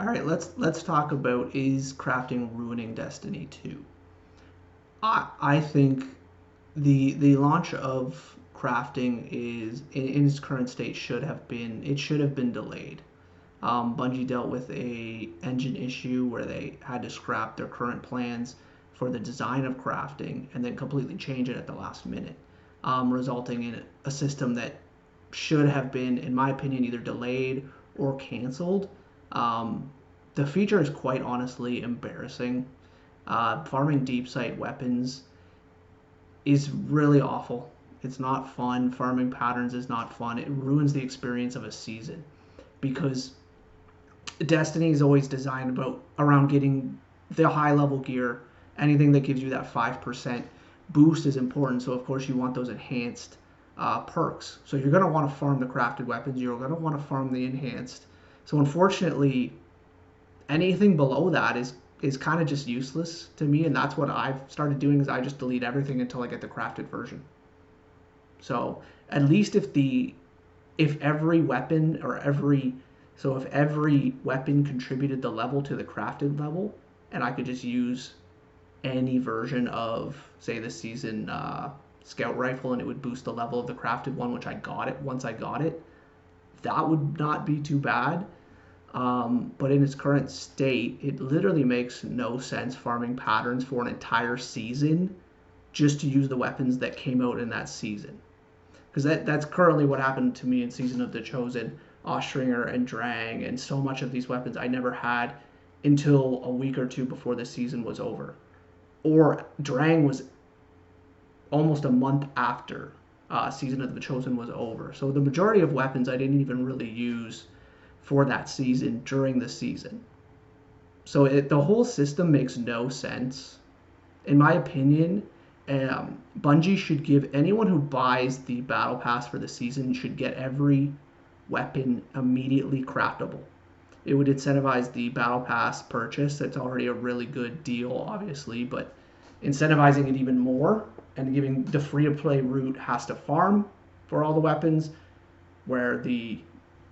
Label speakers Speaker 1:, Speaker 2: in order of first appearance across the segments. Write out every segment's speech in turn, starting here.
Speaker 1: All right, let's talk about, is crafting ruining Destiny 2? I think the launch of crafting is in its current state should have been delayed. Bungie dealt with a engine issue where they had to scrap their current plans for the design of crafting and then completely change it at the last minute, resulting in a system that should have been, in my opinion, either delayed or canceled. Um, the feature is quite honestly embarrassing. Farming deep sight weapons is really awful. It's not fun. Farming patterns is not fun. It ruins the experience of a season because Destiny is always designed around getting the high level gear. Anything that gives you that 5% boost is important. So of course you want those enhanced perks. So you're going to want to farm the crafted weapons. You're going to want to farm the enhanced. So unfortunately, anything below that is kind of just useless to me, and that's what I've started doing. Is I just delete everything until I get the crafted version. So at least if every weapon or every so if every weapon contributed the level to the crafted level, and I could just use any version of, say, the season scout rifle, and it would boost the level of the crafted one, which I got it once I got it, that would not be too bad. But in its current state, it literally makes no sense farming patterns for an entire season just to use the weapons that came out in that season. Because that's currently what happened to me in Season of the Chosen. Ostringer and Drang and so much of these weapons I never had until a week or two before the season was over. Or Drang was almost a month after Season of the Chosen was over. So the majority of weapons I didn't even really use for that season during the season. So the whole system makes no sense. In my opinion, Bungie should give anyone who buys the battle pass for the season should get every weapon immediately craftable. It would incentivize the battle pass purchase. It's already a really good deal, obviously, but incentivizing it even more and giving the free to play route has to farm for all the weapons, where the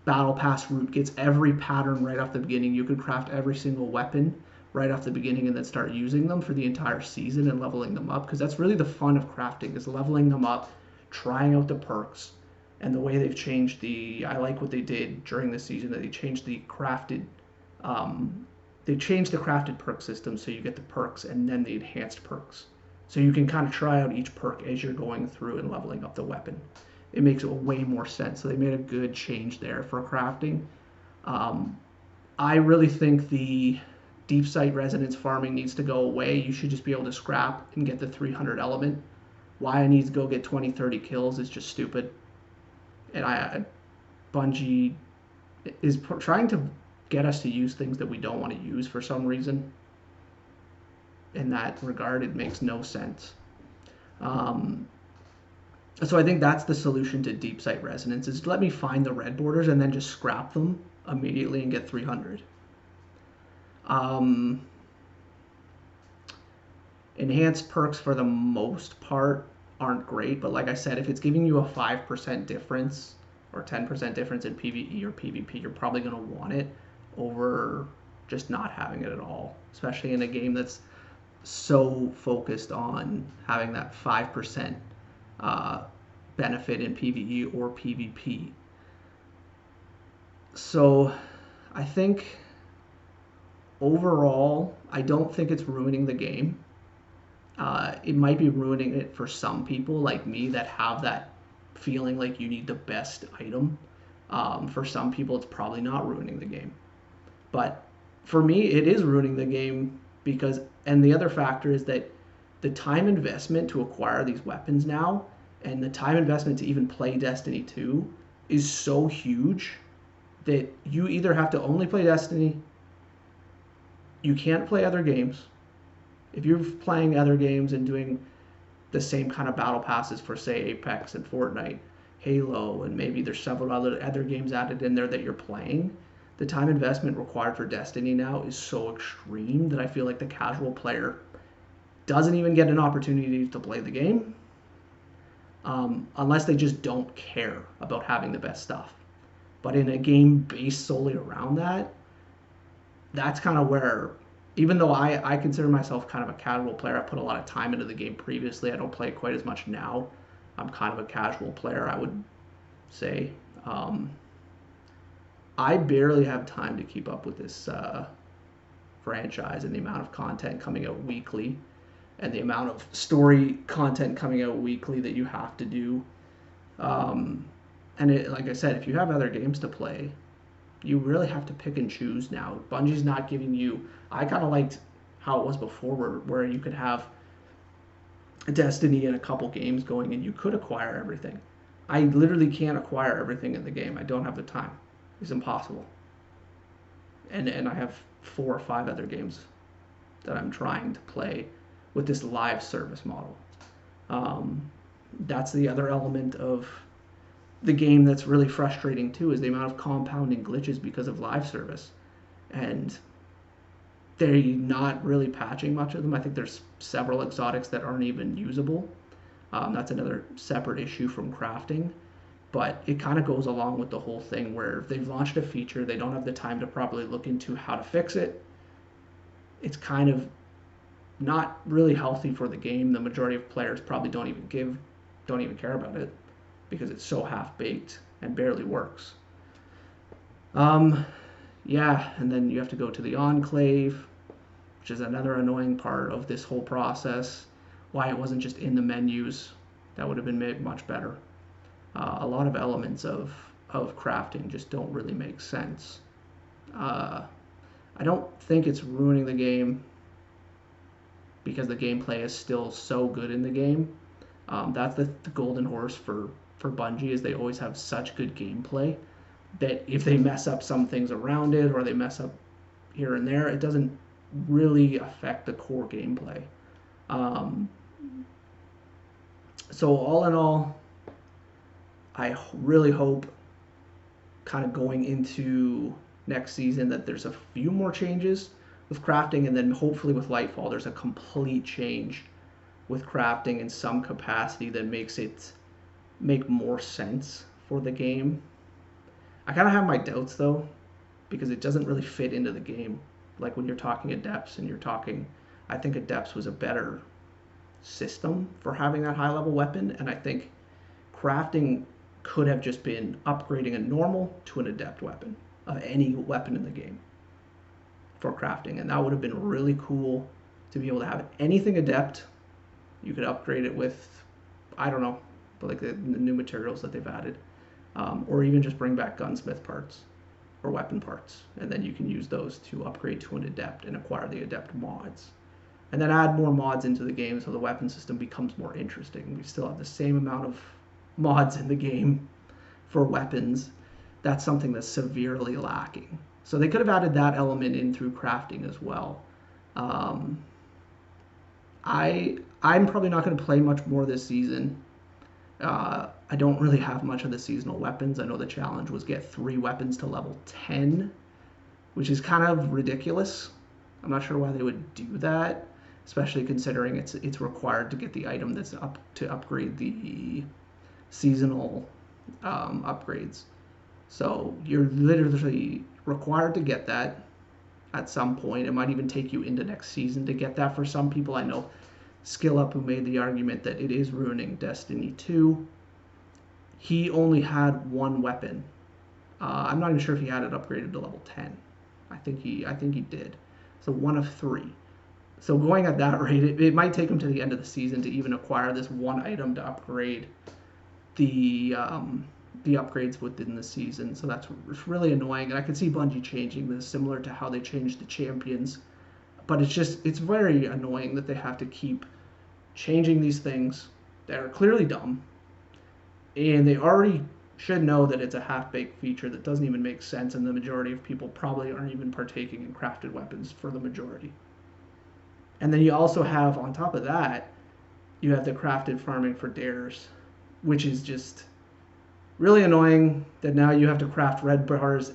Speaker 1: battle pass route gets every pattern right off the beginning. You could craft every single weapon right off the beginning and then start using them for the entire season and leveling them up, because that's really the fun of crafting, is leveling them up, trying out the perks. And the way they've changed I like what they did during the season, that they changed the crafted perk system, so you get the perks and then the enhanced perks, so you can kind of try out each perk as you're going through and leveling up the weapon. It makes it way more sense. So they made a good change there for crafting. I really think the deep sight resonance farming needs to go away. You should just be able to scrap and get the 300 element. Why I need to go get 20, 30 kills is just stupid. And Bungie is trying to get us to use things that we don't want to use for some reason. In that regard, it makes no sense. So I think that's the solution to deep sight resonance, is let me find the red borders and then just scrap them immediately and get 300. Enhanced perks for the most part aren't great, but like I said, if it's giving you a 5% difference or 10% difference in PvE or PvP, you're probably going to want it over just not having it at all, especially in a game that's so focused on having that 5% benefit in PvE or PvP. So I think overall, I don't think it's ruining the game. It might be ruining it for some people like me that have that feeling like you need the best item. For some people, it's probably not ruining the game. But for me, it is ruining the game because, and the other factor is that the time investment to acquire these weapons now and the time investment to even play Destiny 2 is so huge that you either have to only play Destiny, you can't play other games. If you're playing other games and doing the same kind of battle passes for, say, Apex and Fortnite, Halo, and maybe there's several other games added in there that you're playing, the time investment required for Destiny now is so extreme that I feel like the casual player doesn't even get an opportunity to play the game unless they just don't care about having the best stuff. But in a game based solely around that, that's kind of where, even though I consider myself kind of a casual player, I put a lot of time into the game previously. I don't play quite as much now. I'm kind of a casual player, I would say. Um, I barely have time to keep up with this franchise and the amount of content coming out weekly and the amount of story content coming out weekly that you have to do. Um, and like I said, if you have other games to play, you really have to pick and choose now. Bungie's not giving you. I kind of liked how it was before, where you could have Destiny and a couple games going, and you could acquire everything. I literally can't acquire everything in the game. I don't have the time. It's impossible. And I have 4 or 5 other games that I'm trying to play with this live service model. That's the other element of the game that's really frustrating too, is the amount of compounding glitches because of live service, and they're not really patching much of them. I think there's several exotics that aren't even usable. That's another separate issue from crafting, but it kind of goes along with the whole thing where if they've launched a feature, they don't have the time to properly look into how to fix it. It's kind of not really healthy for the game. The majority of players probably don't even care about it because it's so half-baked and barely works. Yeah, and then you have to go to the Enclave, which is another annoying part of this whole process. Why it wasn't just in the menus, that would have been made much better. A lot of elements of crafting just don't really make sense. I don't think it's ruining the game because the gameplay is still so good in the game. That's the golden horse for Bungie, is they always have such good gameplay that if they mess up some things around it or they mess up here and there, it doesn't really affect the core gameplay. So all in all, I really hope kind of going into next season that there's a few more changes with crafting, and then hopefully with Lightfall there's a complete change with crafting in some capacity that makes it make more sense for the game. I kind of have my doubts though, because it doesn't really fit into the game. Like when you're talking Adepts and I think Adepts was a better system for having that high level weapon, and I think crafting could have just been upgrading a normal to an Adept weapon, any weapon in the game for crafting, and that would have been really cool to be able to have anything Adept. You could upgrade it with, I don't know, but like the new materials that they've added, or even just bring back gunsmith parts or weapon parts, and then you can use those to upgrade to an Adept and acquire the Adept mods, and then add more mods into the game so the weapon system becomes more interesting. We still have the same amount of mods in the game for weapons. That's something that's severely lacking. So they could have added that element in through crafting as well. I'm probably not going to play much more this season. I don't really have much of the seasonal weapons. I know the challenge was get 3 weapons to level 10, which is kind of ridiculous. I'm not sure why they would do that, especially considering it's required to get the item that's up to upgrade the seasonal upgrades. So you're literally required to get that at some point. It might even take you into next season to get that for some people. I know Skill Up, who made the argument that it is ruining Destiny 2. He only had 1 weapon. I'm not even sure if he had it upgraded to level 10. I think he did. So 1 of 3. So going at that rate, it might take him to the end of the season to even acquire this 1 item to upgrade the upgrades within the season. So that's really annoying, and I can see Bungie changing this, similar to how they changed the champions. But it's very annoying that they have to keep changing these things that are clearly dumb, and they already should know that it's a half-baked feature that doesn't even make sense, and the majority of people probably aren't even partaking in crafted weapons for the majority. And then you also have, on top of that, you have the crafted farming for dares, which is just really annoying, that now you have to craft red bars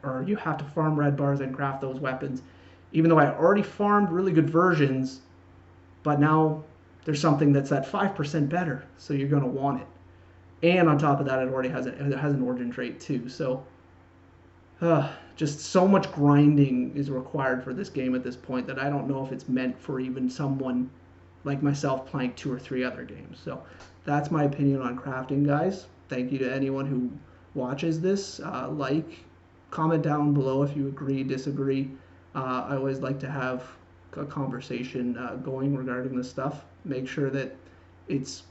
Speaker 1: or you have to farm red bars and craft those weapons, even though I already farmed really good versions, but now there's something that's at 5% better, so you're going to want it. And on top of that, it already has an origin trait too. So just so much grinding is required for this game at this point that I don't know if it's meant for even someone like myself playing 2 or 3 other games. So that's my opinion on crafting, guys. Thank you to anyone who watches this. Comment down below if you agree, disagree. I always like to have a conversation going regarding this stuff. Make sure that it's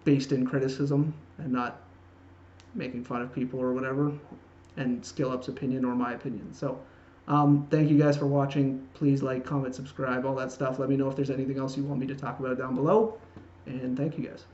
Speaker 1: based in criticism and not making fun of people or whatever, and Skill Up's opinion or my opinion. So thank you guys for watching. Please like, comment, subscribe, all that stuff. Let me know if there's anything else you want me to talk about down below. And thank you guys.